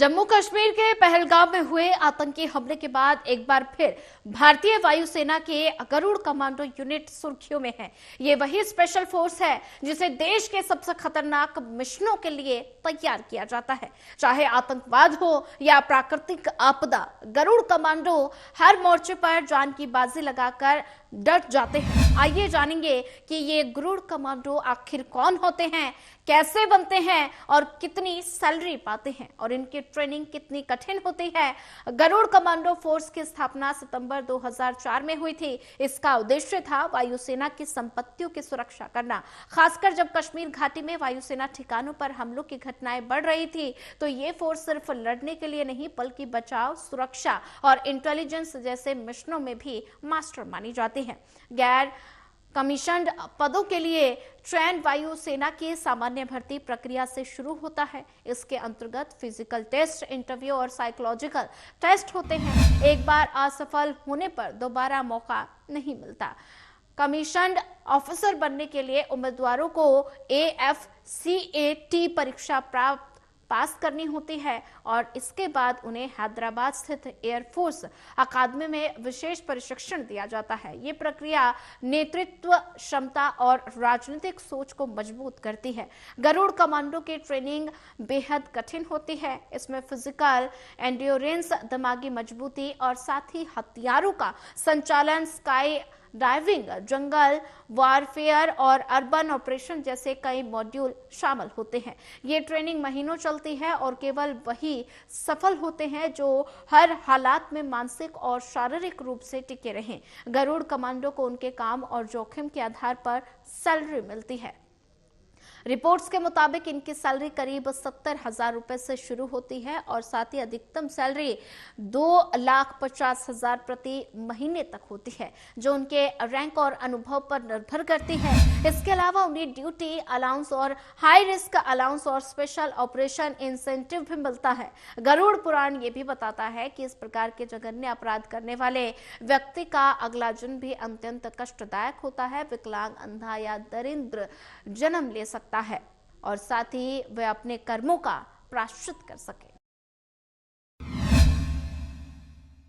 जम्मू कश्मीर के पहलगाम में हुए आतंकी हमले के बाद एक बार फिर भारतीय वायुसेना के गरुड़ कमांडो यूनिट सुर्खियों में है। ये वही स्पेशल फोर्स है जिसे देश के सबसे खतरनाक मिशनों के लिए तैयार किया जाता है, चाहे आतंकवाद हो या प्राकृतिक आपदा। गरुड़ कमांडो हर मोर्चे पर जान की बाजी लगाकर डट जाते हैं। आइए जानेंगे कि ये गरुड़ कमांडो आखिर कौन होते हैं, कैसे बनते हैं और कितनी सैलरी पाते हैं और इनकी ट्रेनिंग कितनी कठिन होती है। गरुड़ कमांडो फोर्स की स्थापना सितंबर 2004 में हुई थी। इसका उद्देश्य था वायुसेना की संपत्तियों की सुरक्षा करना, खासकर जब कश्मीर घाटी में वायुसेना ठिकानों पर हमलों की घटनाएं बढ़ रही थी। तो ये फोर्स सिर्फ लड़ने के लिए नहीं बल्कि बचाव, सुरक्षा और इंटेलिजेंस जैसे मिशनों में भी मास्टर मानी जाती है। गैर कमीशन्ड पदों के लिए ट्रेन वायुसेना की सामान्य भर्ती प्रक्रिया से शुरू होता है। इसके अंतर्गत फिजिकल टेस्ट, इंटरव्यू और साइकोलॉजिकल टेस्ट होते हैं। एक बार असफल होने पर दोबारा मौका नहीं मिलता। कमीशन्ड ऑफिसर बनने के लिए उम्मीदवारों को AFCAT परीक्षा पास करनी होती है और इसके बाद उन्हें हैदराबाद स्थित एयरफोर्स अकादमी में विशेष प्रशिक्षण दिया जाता है। ये प्रक्रिया नेतृत्व क्षमता और राजनीतिक सोच को मजबूत करती है। गरुड़ कमांडो की ट्रेनिंग बेहद कठिन होती है। इसमें फिजिकल एंड्योरेंस, दिमागी मजबूती और साथ ही हथियारों का संचालन, स्काई डाइविंग, जंगल वॉरफेयर और अर्बन ऑपरेशन जैसे कई मॉड्यूल शामिल होते हैं। ये ट्रेनिंग महीनों चलती है और केवल वही सफल होते हैं जो हर हालात में मानसिक और शारीरिक रूप से टिके रहें। गरुड़ कमांडो को उनके काम और जोखिम के आधार पर सैलरी मिलती है। रिपोर्ट्स के मुताबिक इनकी सैलरी करीब 70,000 रुपए से शुरू होती है और साथ ही अधिकतम सैलरी 2,50,000 प्रति महीने तक होती है, जो उनके रैंक और अनुभव पर निर्भर करती है। इसके अलावा उन्हें ड्यूटी अलाउंस और हाई रिस्क अलाउंस और स्पेशल ऑपरेशन इंसेंटिव भी मिलता है। गरुड़ पुराण ये भी बताता है कि इस प्रकार के जघन्य अपराध करने वाले व्यक्ति का अगला जन्म भी अत्यंत कष्टदायक होता है। विकलांग, अंधा या दरिद्र जन्म ले सकता है और साथ ही वे अपने कर्मों का प्रायश्चित कर सके।